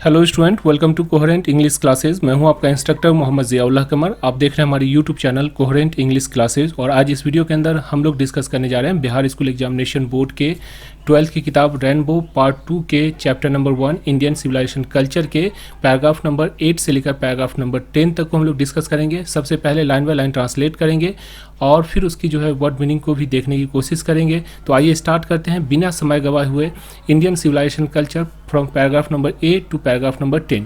Hello student, welcome to coherent English classes. मैं हूं आपका इंस्ट्रक्टर मोहम्मद ज़ियाउल्लाह कमर। आप देख रहे हैं हमारी YouTube channel coherent English classes. और आज इस वीडियो के अंदर हम लोग डिस्कस करने जा रहे हैं बिहार स्कूल एग्जामिनेशन बोर्ड के 12th की किताब रेनबो पार्ट 2 के chapter number 1 Indian civilization culture के पैराग्राफ नंबर 8 से लेकर पैराग्राफ नंबर 10 तक को हम लोग डिस्कस करेंगे। सबसे पहले लाइन बाय लाइन ट्रांसलेट करेंगे और फिर उसकी जो है वर्ड मीनिंग को भी देखने की कोशिश करेंगे। तो आइए स्टार्ट करते हैं बिना समय गवाए हुए। Indian civilization culture from paragraph number 8 to paragraph number 10।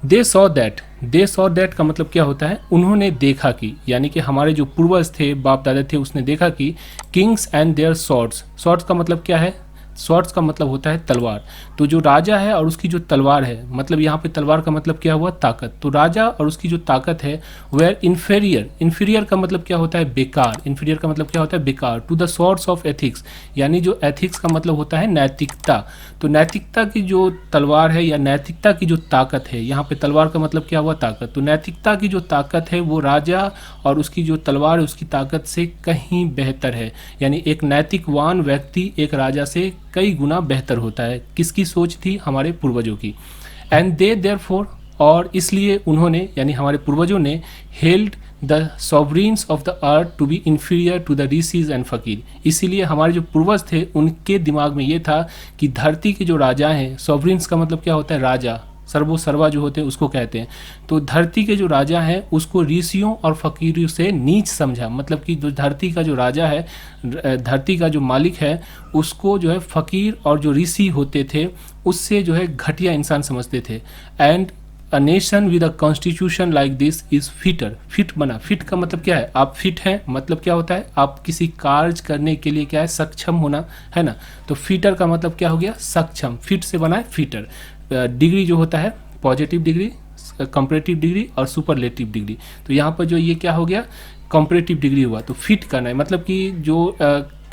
They saw that का मतलब क्या होता है? उन्होंने देखा कि, यानी कि हमारे जो पूर्वज थे, बाप दादा थे, उसने देखा कि किंग्स एंड देयर स्वॉर्ड्स का मतलब क्या है? स्वॉर्ड्स का मतलब होता है तलवार। तो जो राजा है और उसकी जो तलवार है, मतलब यहाँ पे तलवार का मतलब क्या हुआ? ताकत। तो राजा और उसकी जो ताकत है वेयर इन्फीरियर का मतलब क्या होता है? बेकार। इन्फीरियर का मतलब क्या होता है? बेकार। To the swords of ethics, यानी जो एथिक्स का मतलब होता है नैतिकता। तो नैतिकता की जो तलवार है या नैतिकता की जो ताकत है, यहाँ पे तलवार का मतलब क्या हुआ? ताकत। तो नैतिकता की जो ताकत है वो राजा और उसकी जो तलवार है उसकी ताकत से कहीं बेहतर है। यानी एक नैतिकवान व्यक्ति एक राजा से कई गुना बेहतर होता है। किसकी सोच थी? हमारे पूर्वजों की। एंड दे देयरफॉर, और इसलिए उन्होंने, यानी हमारे पूर्वजों ने, held the sovereigns of the earth to be inferior to the rishis and fakir. इसीलिए हमारे जो पूर्वज थे उनके दिमाग में ये था कि धरती के जो राजा हैं, सॉवरीन्स का मतलब क्या होता है? राजा। सर्वा जो होते हैं उसको कहते हैं। तो धरती के जो राजा हैं उसको ऋषियों और फकीरों से नीच समझा। मतलब कि जो धरती का जो राजा है, धरती का जो मालिक है, उसको जो है फकीर और जो ऋषि होते थे उससे जो है घटिया इंसान समझते थे। And a nation with a constitution like this is fitter. Fit बना। फिट का मतलब क्या है? आप फिट हैं मतलब क्या होता है? आप किसी कार्य करने के लिए क्या है? सक्षम होना, है ना। तो फिटर का मतलब क्या हो गया? सक्षम। फिट से बना है फिटर। डिग्री जो होता है पॉजिटिव डिग्री, कंपैरेटिव डिग्री और सुपरलेटिव डिग्री। तो यहाँ पर जो ये क्या हो गया? कंपैरेटिव डिग्री हुआ। तो फिट करना है मतलब कि जो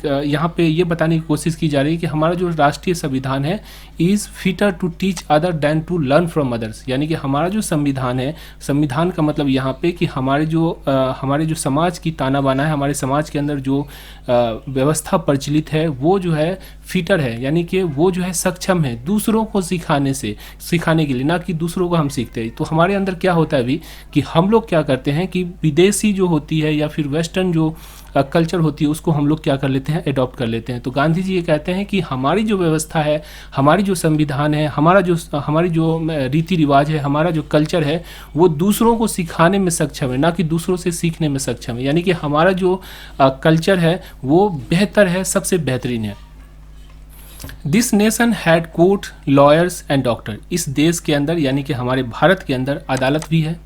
यहाँ पे ये बताने की कोशिश की जा रही है कि हमारा जो राष्ट्रीय संविधान है is fitter to teach other than to learn from others. यानी कि हमारा जो संविधान है, संविधान का मतलब यहाँ पे कि हमारे जो समाज की ताना बाना है, हमारे समाज के अंदर जो व्यवस्था प्रचलित है वो जो है फिटर है, यानी कि वो जो है सक्षम है दूसरों को सिखाने के लिए, ना कि दूसरों को हम सीखते हैं। तो हमारे अंदर क्या होता है अभी कि हम लोग क्या करते हैं कि विदेशी जो होती है या फिर वेस्टर्न जो कल्चर होती है उसको हम लोग क्या कर लेते हैं? एडॉप्ट कर लेते हैं। तो गांधी जी ये कहते हैं कि हमारी जो व्यवस्था है, हमारी जो संविधान है, हमारी जो रीति रिवाज है, हमारा जो कल्चर है वो दूसरों को सिखाने में सक्षम है, ना कि दूसरों से सीखने में सक्षम है। यानी कि हमारा जो कल्चर है वो बेहतर है, सबसे बेहतरीन है। This nation had court, lawyers and doctor. इस देश के अंदर, यानी कि हमारे भारत के अंदर, अदालत भी है,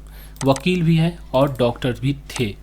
वकील भी हैं और डॉक्टर भी थे।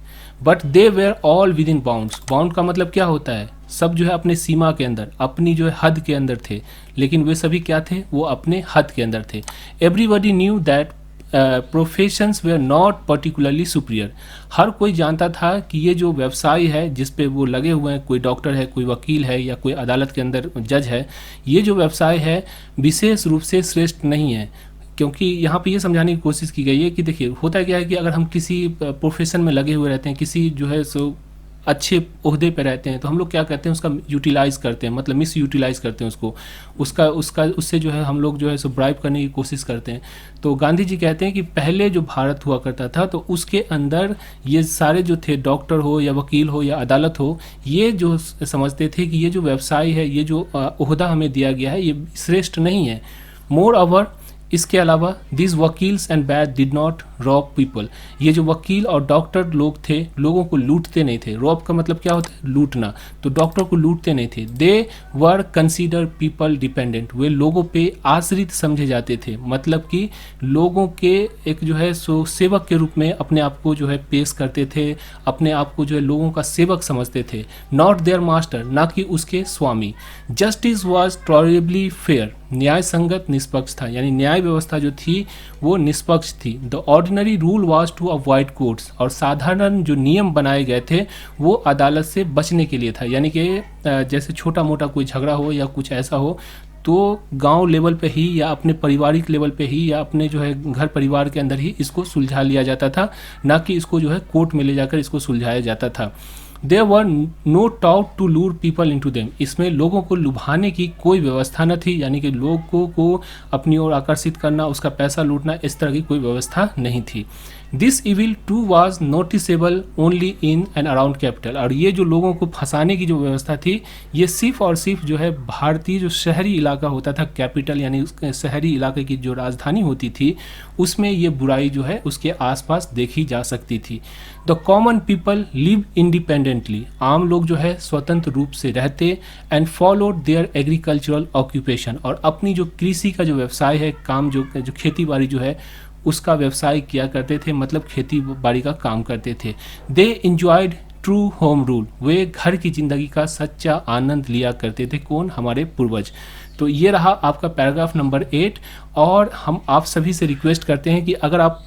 But they were all within bounds. Bound का मतलब क्या होता है? सब जो है अपने सीमा के अंदर, अपनी जो है हद के अंदर थे। लेकिन वे सभी क्या थे? वो अपने हद के अंदर थे। Everybody knew that professions were not particularly superior. हर कोई जानता था कि ये जो व्यवसाय है जिस पे वो लगे हुए हैं, कोई डॉक्टर है, कोई वकील है या कोई अदालत के अंदर जज है, ये जो व्यवसाय है विशेष रूप से श्रेष्ठ नहीं है। क्योंकि यहाँ पे ये समझाने की कोशिश की गई है कि देखिए होता क्या है कि अगर हम किसी प्रोफेशन में लगे हुए रहते हैं, किसी जो है सो अच्छे ओहदे पे रहते हैं, तो हम लोग क्या करते हैं? उसका यूटिलाइज़ करते हैं, मतलब मिस यूटिलाइज़ करते हैं उससे जो है हम लोग जो है सो ब्राइब करने की कोशिश करते हैं। तो गांधी जी कहते हैं कि पहले जो भारत हुआ करता था तो उसके अंदर ये सारे जो थे, डॉक्टर हो या वकील हो या अदालत हो, ये जो समझते थे कि ये जो व्यवसाय है, ये जो ओहदा हमें दिया गया है, ये श्रेष्ठ नहीं है। मोर ओवर, इसके अलावा this vakils and bad did not rob people. ये जो वकील और डॉक्टर लोग थे, लोगों को लूटते नहीं थे। रॉब का मतलब क्या होता है? लूटना। तो डॉक्टर को लूटते नहीं थे। दे वर कंसीडर पीपल डिपेंडेंट। वे लोगों पे आश्रित समझे जाते थे, मतलब कि लोगों के एक जो है सो सेवक के रूप में अपने आप को जो है पेश करते थे, अपने आप को जो है लोगों का सेवक समझते थे। नॉट देयर मास्टर, ना कि उसके स्वामी। Justice was tolerably fair. न्याय संगत निष्पक्ष था, यानी न्याय व्यवस्था जो थी वो निष्पक्ष थी। The ordinary rule was to avoid courts. और साधारण जो नियम बनाए गए थे वो अदालत से बचने के लिए था। यानी कि जैसे छोटा मोटा कोई झगड़ा हो या कुछ ऐसा हो तो गांव लेवल पे ही या अपने पारिवारिक लेवल पे ही या अपने जो है घर परिवार के अंदर ही इसको सुलझा लिया जाता था, ना कि इसको जो है कोर्ट में ले जाकर इसको सुलझाया जाता था। There were no tout to lure people into them, इसमें लोगों को लुभाने की कोई व्यवस्था न थी, यानी कि लोगों को अपनी ओर आकर्षित करना, उसका पैसा लूटना, इस तरह की कोई व्यवस्था नहीं थी। This evil too was noticeable only in and around capital, और ये जो लोगों को फंसाने की जो व्यवस्था थी, ये सिर्फ और सिर्फ जो है भारतीय जो शहरी इलाका होता था, कैपिटल यानी शहरी इलाके की जो राजधानी होती थी, उसमें ये बुराई जो है उसके आसपास देखी जा सकती थी। The common people live independently, आम लोग जो है स्वतंत्र रूप से रहते, and followed there agricultural occupation, और अपनी जो कृषि का जो व्यवसाय है, काम जो खेती बाड़ी जो है उसका व्यवसाय किया करते थे, मतलब खेती बाड़ी का काम करते थे। दे इंजॉयड ट्रू होम रूल, वे घर की ज़िंदगी का सच्चा आनंद लिया करते थे। कौन? हमारे पूर्वज। तो ये रहा आपका पैराग्राफ नंबर 8। और हम आप सभी से रिक्वेस्ट करते हैं कि अगर आप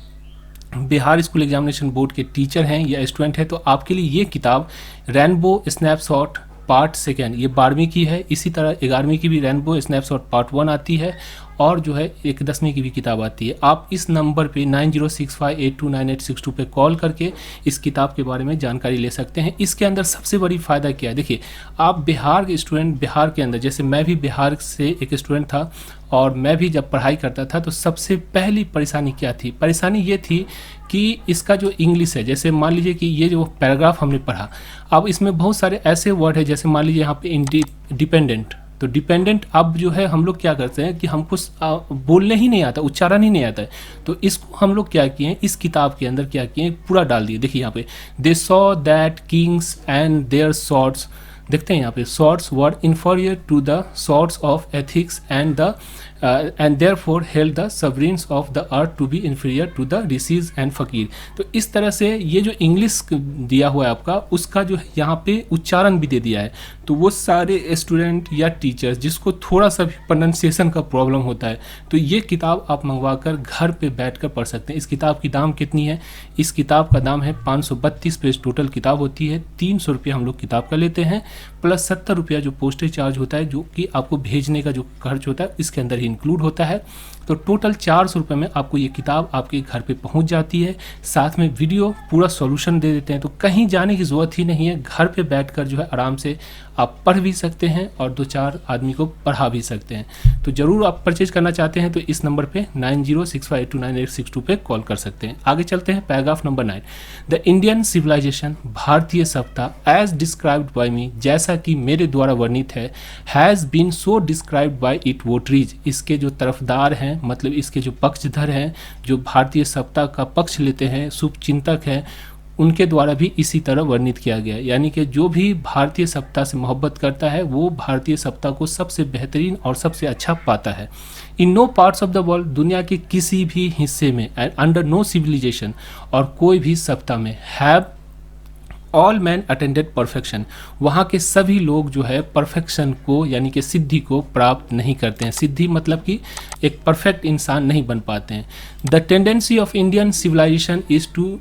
बिहार स्कूल एग्जामिनेशन बोर्ड के टीचर हैं या स्टूडेंट हैं, तो आपके लिए ये किताब रेनबो स्नैपशॉट पार्ट 2 ये 12वीं की है। इसी तरह 11वीं की भी रेनबो स्नैपशॉट पार्ट 1 आती है, और जो है एक 10वीं की भी किताब आती है। आप इस नंबर पे 9065829862 पे कॉल करके इस किताब के बारे में जानकारी ले सकते हैं। इसके अंदर सबसे बड़ी फ़ायदा क्या है, देखिए आप बिहार के स्टूडेंट, बिहार के अंदर, जैसे मैं भी बिहार से एक स्टूडेंट था, और मैं भी जब पढ़ाई करता था, तो सबसे पहली परेशानी क्या थी? परेशानी ये थी कि इसका जो इंग्लिश है, जैसे मान लीजिए कि ये जो पैराग्राफ हमने पढ़ा, अब इसमें बहुत सारे ऐसे वर्ड है, जैसे मान लीजिए यहाँ पे डिपेंडेंट, तो डिपेंडेंट अब जो है हम लोग क्या करते हैं कि हमको बोलने ही नहीं आता, उच्चारण ही नहीं आता है, तो इसको हम लोग क्या किए, इस किताब के अंदर क्या किए, पूरा डाल दिए। देखिए यहाँ पे they saw that kings and their swords, देखते हैं यहाँ पे swords were inferior to the swords of ethics and therefore held the sovereigns of the earth to be inferior to the rishis and fakir. तो इस तरह से ये जो इंग्लिश दिया हुआ है आपका, उसका जो है यहाँ पे उच्चारण भी दे दिया है। तो वो सारे स्टूडेंट या टीचर्स जिसको थोड़ा सा भी प्रोनाउंसिएशन का प्रॉब्लम होता है, तो ये किताब आप मंगवा कर घर पे बैठकर पढ़ सकते हैं। इस किताब की दाम कितनी है? इस किताब का दाम है 532 पेज टोटल किताब होती है, 300 रुपया हम लोग किताब का लेते हैं, प्लस 70 रुपया जो पोस्टेज चार्ज होता है, जो कि आपको भेजने का जो खर्च होता है इसके अंदर ही इंक्लूड होता है। तो टोटल 400 रुपये में आपको ये किताब आपके घर पे पहुंच जाती है। साथ में वीडियो पूरा सॉल्यूशन दे देते हैं, तो कहीं जाने की ज़रूरत ही नहीं है, घर पे बैठकर जो है आराम से आप पढ़ भी सकते हैं और 2-4 आदमी को पढ़ा भी सकते हैं। तो ज़रूर आप परचेज करना चाहते हैं तो इस नंबर पे 9065829862 पे कॉल कर सकते हैं। आगे चलते हैं paragraph number 9। The Indian civilization, भारतीय सभ्यता, एज डिस्क्राइब्ड बाय मी, जैसा कि मेरे द्वारा वर्णित है, has been so described by it votaries, इसके जो तरफदार हैं, मतलब इसके जो पक्षधर हैं, जो भारतीय सभ्यता का पक्ष लेते हैं, शुभचिंतक हैं, उनके द्वारा भी इसी तरह वर्णित किया गया है। यानी कि जो भी भारतीय सभ्यता से मोहब्बत करता है वो भारतीय सभ्यता को सबसे बेहतरीन और सबसे अच्छा पाता है। In no parts of the world, दुनिया के किसी भी हिस्से में, एंड अंडर नो सिविलाइजेशन, और कोई भी सभ्यता में, have all man attended perfection, वहाँ के सभी लोग जो है परफेक्शन को यानी कि सिद्धि को प्राप्त नहीं करते हैं। सिद्धि मतलब कि एक परफेक्ट इंसान नहीं बन पाते हैं। The tendency of Indian civilization is to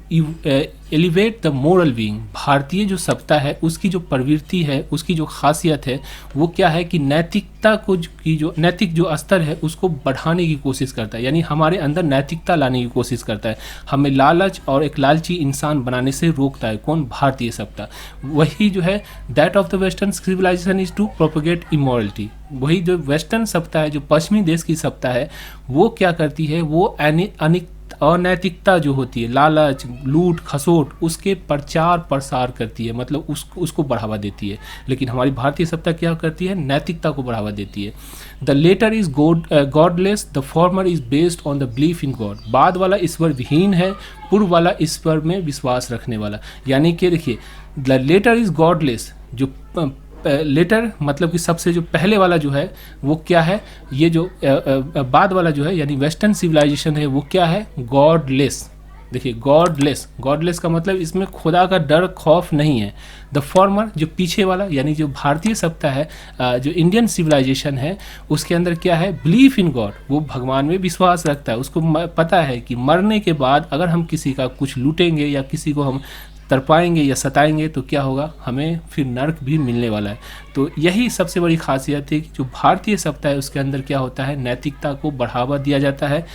elevate the moral being, भारतीय जो सभ्यता है उसकी जो प्रवृत्ति है, उसकी जो खासियत है, वो क्या है कि नैतिकता को की जो नैतिक जो स्तर है उसको बढ़ाने की कोशिश करता है, यानी हमारे अंदर नैतिकता लाने की कोशिश करता है, हमें लालच और एक लालची इंसान बनाने से रोकता है। कौन? भारतीय सभ्यता। वही जो है that of the western civilization is to propagate immorality, वही जो वेस्टर्न सभ्यता है, जो पश्चिमी देश की सभ्यता है, वो क्या करती है, वो अनैतिकता जो होती है, लालच, लूट खसोट, उसके प्रचार प्रसार करती है, मतलब उसको बढ़ावा देती है। लेकिन हमारी भारतीय सभ्यता क्या करती है? नैतिकता को बढ़ावा देती है। The latter is godless, the former is based on the belief in God, बाद वाला ईश्वर विहीन है, पूर्व वाला ईश्वर में विश्वास रखने वाला। यानी कि देखिए द लेटर इज गॉडलेस, जो लेटर मतलब कि सबसे जो पहले वाला जो है वो क्या है, ये जो बाद वाला जो है यानी वेस्टर्न सिविलाइजेशन है वो क्या है? गॉडलेस। देखिए गॉडलेस का मतलब इसमें खुदा का डर खौफ नहीं है। द फॉर्मर जो पीछे वाला यानी जो भारतीय सभ्यता है, जो इंडियन सिविलाइजेशन है, उसके अंदर क्या है? बिलीफ इन गॉड, वो भगवान में विश्वास रखता है। उसको पता है कि मरने के बाद अगर हम किसी का कुछ लूटेंगे या किसी को हम तरपाएंगे या सताएंगे तो क्या होगा, हमें फिर नर्क भी मिलने वाला है। तो यही सबसे बड़ी खासियत है कि जो भारतीय सप्ताह है उसके अंदर क्या होता है, नैतिकता को बढ़ावा दिया जाता है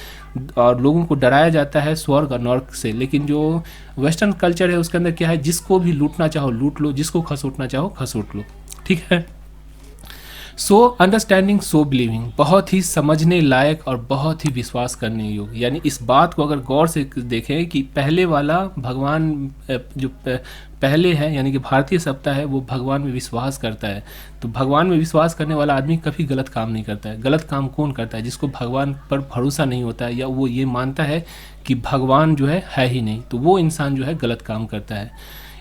और लोगों को डराया जाता है स्वर्ग और नर्क से। लेकिन जो वेस्टर्न कल्चर है उसके अंदर क्या है, जिसको भी लूटना चाहो लूट लो, जिसको खसोटना चाहो खसोट लो। ठीक है। सो अंडरस्टैंडिंग सो बिलीविंग, बहुत ही समझने लायक और बहुत ही विश्वास करने योग्य। यानी इस बात को अगर गौर से देखें कि पहले वाला भगवान जो पहले है यानी कि भारतीय सप्ताह है वो भगवान में विश्वास करता है। तो भगवान में विश्वास करने वाला आदमी कभी गलत काम नहीं करता है। गलत काम कौन करता है, जिसको भगवान पर भरोसा नहीं होता है या वो ये मानता है कि भगवान जो है ही नहीं, तो वो इंसान जो है गलत काम करता है।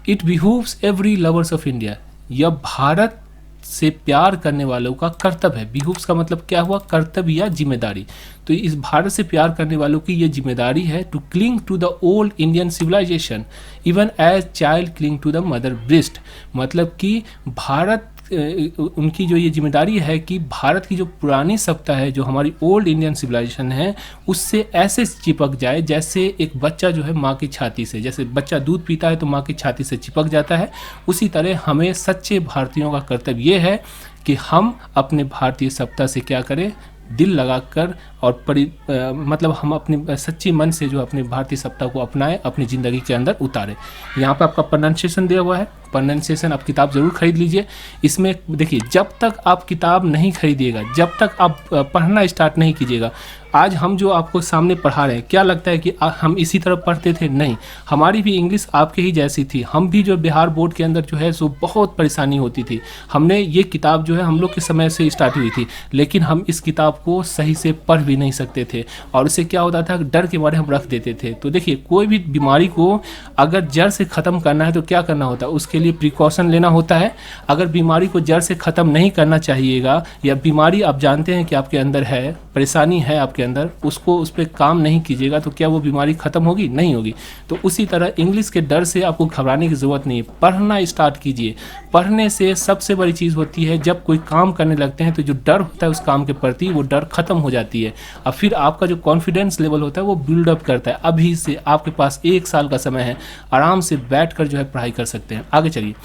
It behoves every lovers of India, यह भारत से प्यार करने वालों का कर्तव्य है। बिहूव्स का मतलब क्या हुआ, कर्तव्य या जिम्मेदारी। तो इस भारत से प्यार करने वालों की ये जिम्मेदारी है to cling to the old Indian civilization even as child cling to the mother breast. मतलब कि भारत उनकी जो ये जिम्मेदारी है कि भारत की जो पुरानी सत्ता है, जो हमारी ओल्ड इंडियन सिविलाइजेशन है, उससे ऐसे चिपक जाए जैसे एक बच्चा जो है माँ की छाती से, जैसे बच्चा दूध पीता है तो माँ की छाती से चिपक जाता है, उसी तरह हमें सच्चे भारतीयों का कर्तव्य ये है कि हम अपने भारतीय सत्ता से क्या करें, दिल लगाकर और मतलब हम अपने सच्ची मन से जो अपने भारतीय सत्ता को अपनाएं, अपनी ज़िंदगी के अंदर उतारें। यहाँ पे आपका प्रोनाउंसिएशन दिया हुआ है, प्रोनाउंसिएशन आप किताब ज़रूर खरीद लीजिए। इसमें देखिए, जब तक आप किताब नहीं खरीदिएगा, जब तक आप पढ़ना स्टार्ट नहीं कीजिएगा, आज हम जो आपको सामने पढ़ा रहे हैं, क्या लगता है कि हम इसी तरह पढ़ते थे? नहीं, हमारी भी इंग्लिश आपके ही जैसी थी। हम भी जो बिहार बोर्ड के अंदर जो है सो बहुत परेशानी होती थी। हमने ये किताब जो है हम लोग के समय से स्टार्ट हुई थी, लेकिन हम इस किताब को सही से पढ़ भी नहीं सकते थे और उससे क्या होता था, डर के मारे हम रख देते थे। तो देखिए, कोई भी बीमारी को अगर जड़ से ख़त्म करना है तो क्या करना होता है, उसके लिए प्रिकॉशन लेना होता है। अगर बीमारी को जड़ से ख़त्म नहीं करना चाहिएगा, या बीमारी आप जानते हैं कि आपके अंदर है, परेशानी है आपके अंदर, उसको उस पर काम नहीं कीजिएगा तो क्या वो बीमारी ख़त्म होगी? नहीं होगी। तो उसी तरह इंग्लिश के डर से आपको घबराने की ज़रूरत नहीं है, पढ़ना स्टार्ट कीजिए। पढ़ने से सबसे बड़ी चीज़ होती है, जब कोई काम करने लगते हैं तो जो डर होता है उस काम के प्रति, वो डर ख़त्म हो जाती है और फिर आपका जो कॉन्फिडेंस लेवल होता है वो बिल्डअप करता है। अभी से आपके पास 1 साल का समय है, आराम से बैठ कर जो है पढ़ाई कर सकते हैं। आगे चलिए।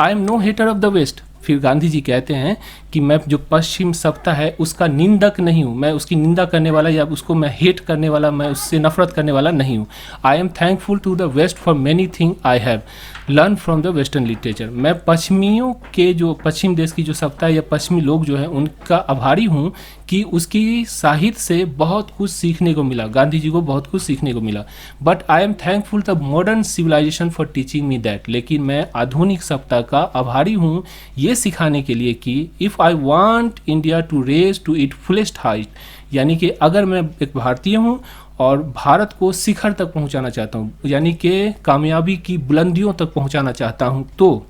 I am no hater of the West. फिर गांधी जी कहते हैं कि मैं जो पश्चिम सत्ता है उसका निंदक नहीं हूँ, मैं उसकी निंदा करने वाला या उसको मैं हेट करने वाला, मैं उससे नफरत करने वाला नहीं हूँ। I am thankful to the West for many thing I have learn from the western literature. मैं पश्चिमियों के जो पश्चिम देश की जो सत्ता है या पश्चिमी लोग जो है उनका आभारी हूँ कि उसकी साहित्य से बहुत कुछ सीखने को मिला, गांधी जी को बहुत कुछ सीखने को मिला। But I am thankful the modern civilization for teaching me that. लेकिन मैं आधुनिक सत्ता का आभारी हूँ ये सिखाने के लिए कि if I want India to raise to it fullest height, यानी कि अगर मैं एक भारतीय हूँ और भारत को शिखर तक पहुंचाना चाहता हूं, यानी कि कामयाबी की बुलंदियों तक पहुंचाना चाहता हूं, तो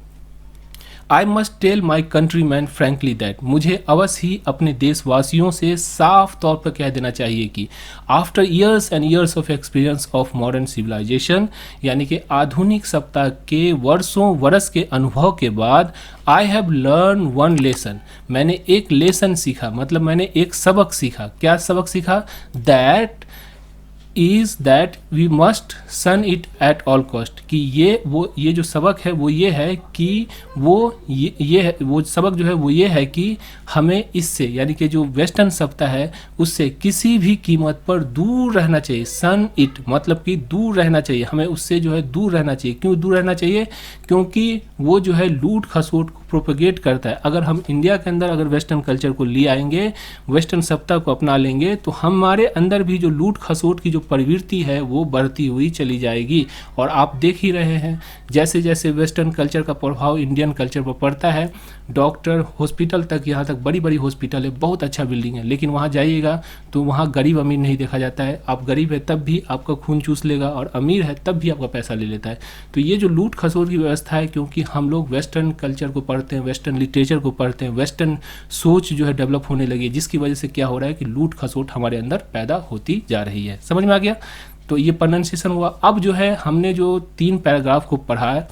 I must tell my country man frankly that, मुझे अवश्य ही अपने देशवासियों से साफ तौर पर कह देना चाहिए कि after years and years of experience of modern civilization, यानी कि आधुनिक सत्ता के वर्षों वर्ष के अनुभव के बाद, आई हैव लर्न वन लेसन, मैंने एक लेसन सीखा, मतलब मैंने एक सबक सीखा। क्या सबक सीखा? That is that we must shun it at all cost, कि ये जो सबक है वो ये है कि वो सबक जो है वो ये है कि हमें इससे, यानी कि जो वेस्टर्न सत्ता है उससे किसी भी कीमत पर दूर रहना चाहिए। सन इट मतलब कि दूर रहना चाहिए, हमें उससे जो है दूर रहना चाहिए। क्यों दूर रहना चाहिए? क्योंकि वो जो है लूट खसोट को प्रोपेगेट करता है। अगर हम इंडिया के अंदर अगर वेस्टर्न कल्चर को ले आएंगे, वेस्टर्न सत्ता को अपना लेंगे, तो हमारे अंदर भी जो लूट खसोट की जो प्रवृत्ति है वो बढ़ती हुई चली जाएगी। और आप देख ही रहे हैं जैसे जैसे वेस्टर्न कल्चर का प्रभाव इंडियन कल्चर पर पड़ता है, डॉक्टर हॉस्पिटल तक, यहाँ तक बड़ी बड़ी हॉस्पिटल है, बहुत अच्छा बिल्डिंग है, लेकिन वहाँ जाइएगा तो वहाँ गरीब अमीर नहीं देखा जाता है। आप गरीब है तब भी आपका खून चूस लेगा और अमीर है तब भी आपका पैसा ले लेता है। तो ये जो लूट खसोट की व्यवस्था है, क्योंकि हम लोग वेस्टर्न कल्चर को पढ़ते हैं, वेस्टर्न लिटरेचर को पढ़ते हैं, वेस्टर्न सोच जो है डेवलप होने लगी है, जिसकी वजह से क्या हो रहा है कि लूट खसोट हमारे अंदर पैदा होती जा रही है। समझ में आ गया? तो ये प्रोनाउंसिएशन हुआ। अब जो है हमने जो 3 पैराग्राफ को पढ़ा है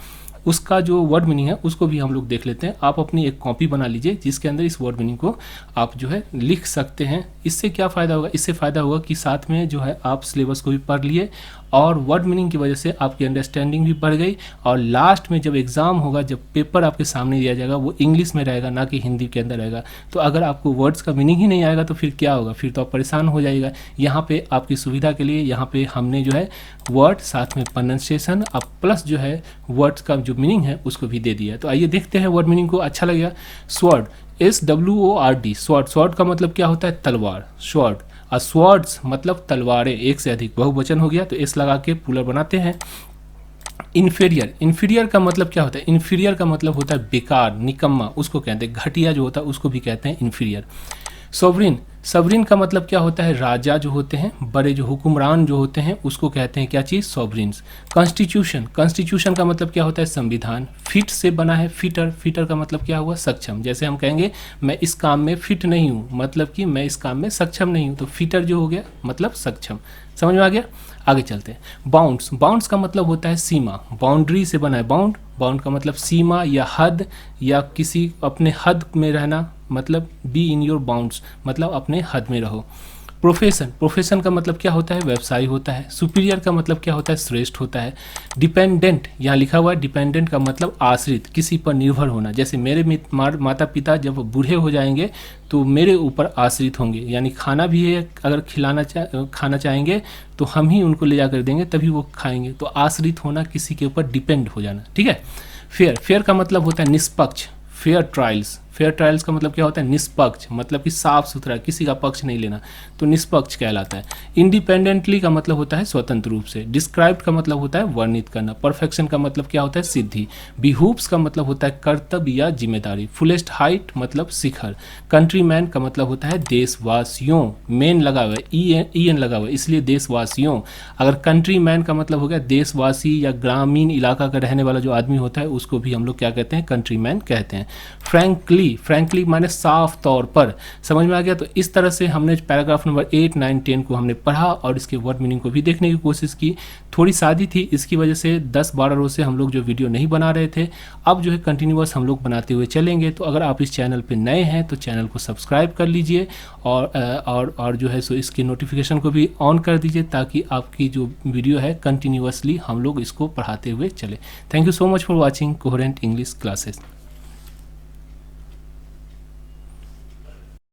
उसका जो वर्ड मीनिंग है उसको भी हम लोग देख लेते हैं। आप अपनी एक कॉपी बना लीजिए जिसके अंदर इस वर्ड मीनिंग को आप जो है लिख सकते हैं। इससे क्या फ़ायदा होगा, इससे फ़ायदा होगा कि साथ में जो है आप सिलेबस को भी पढ़ लिए और वर्ड मीनिंग की वजह से आपकी अंडरस्टैंडिंग भी बढ़ गई, और लास्ट में जब एग्ज़ाम होगा, जब पेपर आपके सामने दिया जाएगा, वो इंग्लिश में रहेगा ना कि हिंदी के अंदर रहेगा। तो अगर आपको वर्ड्स का मीनिंग ही नहीं आएगा तो फिर क्या होगा, फिर तो आप परेशान हो जाएगा। यहाँ पे आपकी सुविधा के लिए यहाँ पे हमने जो है वर्ड साथ में प्रोनाउंसिएशन अब प्लस जो है वर्ड्स का जो मीनिंग है उसको भी दे दिया है। तो आइए देखते हैं वर्ड मीनिंग को। अच्छा लगेगा। स्वॉर्ड, SWORD, स्वॉर्ड, स्वॉर्ड का मतलब क्या होता है, तलवार, स्वॉर्ड। और स्वॉर्ड्स मतलब तलवारें, एक से अधिक, बहुवचन हो गया तो एस लगा के प्लूरल बनाते हैं। इन्फीरियर, इन्फीरियर का मतलब क्या होता है, इन्फीरियर का मतलब होता है बेकार, निकम्मा, उसको कहते हैं, घटिया जो होता है उसको भी कहते हैं इन्फीरियर। सोवरिन, सोवरिन का मतलब क्या होता है, राजा जो होते हैं, बड़े जो हुक्मरान जो होते हैं उसको कहते हैं क्या चीज़, सोवरिन्स। कॉन्स्टिट्यूशन, कॉन्स्टिट्यूशन का मतलब क्या होता है, संविधान। फिट से बना है, फिटर, फिटर का मतलब क्या हुआ, सक्षम। जैसे हम कहेंगे मैं इस काम में फिट नहीं हूँ, मतलब कि मैं इस काम में सक्षम नहीं हूँ, तो फिटर जो हो गया मतलब सक्षम। समझ में आ गया। आगे चलते हैं। बाउंड्स, बाउंड्स का मतलब होता है सीमा, बाउंड्री से बना है बाउंड, बाउंड का मतलब सीमा या हद या किसी अपने हद में रहना, मतलब बी इन योर बाउंड्स, मतलब अपने हद में रहो। प्रोफेशन, प्रोफेशन का मतलब क्या होता है, व्यवसाय होता है। सुपीरियर का मतलब क्या होता है, श्रेष्ठ होता है। डिपेंडेंट, यहाँ लिखा हुआ है डिपेंडेंट का मतलब आश्रित, किसी पर निर्भर होना। जैसे मेरे माता पिता जब बूढ़े हो जाएंगे तो मेरे ऊपर आश्रित होंगे, यानी खाना भी है अगर खाना चाहेंगे तो हम ही उनको ले जाकर देंगे तभी वो खाएंगे। तो आश्रित होना, किसी के ऊपर डिपेंड हो जाना, ठीक है। फेयर, फेयर का मतलब होता है निष्पक्ष। फेयर ट्रायल्स, फेयर ट्रायल्स का मतलब क्या होता है, निष्पक्ष, मतलब कि साफ सुथरा, किसी का पक्ष नहीं लेना, तो निष्पक्ष कहलाता है। इंडिपेंडेंटली का मतलब होता है स्वतंत्र रूप से। डिस्क्राइब्ड का मतलब होता है वर्णित करना। परफेक्शन का मतलब क्या होता है, सिद्धि। बिहूव्स का मतलब होता है कर्तव्य या जिम्मेदारी। फुलेस्ट हाइट मतलब शिखर। कंट्रीमैन का मतलब होता है देशवासियों, मेन लगा हुआ है, ई एन लगा हुआ है इसलिए देशवासियों। अगर कंट्रीमैन का मतलब हो गया देशवासी या ग्रामीण इलाका का रहने वाला जो आदमी होता है उसको भी हम लोग क्या कहते हैं, कंट्रीमैन कहते हैं। फ्रैंकली, फ्रैंकली माने साफ तौर पर। समझ में आ गया। तो इस तरह से हमने पैराग्राफ नंबर 8, 9, 10 को हमने पढ़ा और इसके वर्ड मीनिंग को भी देखने की कोशिश की। थोड़ी सादी थी, इसकी वजह से 10-12 रोज से हम लोग जो वीडियो नहीं बना रहे थे, अब जो है कंटिन्यूअस हम लोग बनाते हुए चलेंगे। तो अगर आप इस चैनल पे नए हैं तो चैनल को सब्सक्राइब कर लीजिए और जो है सो इसकी नोटिफिकेशन को भी ऑन कर दीजिए ताकि आपकी जो वीडियो है कंटिन्यूअसली हम लोग इसको पढ़ाते हुए चले। Thank you so much for watching coherent English classes.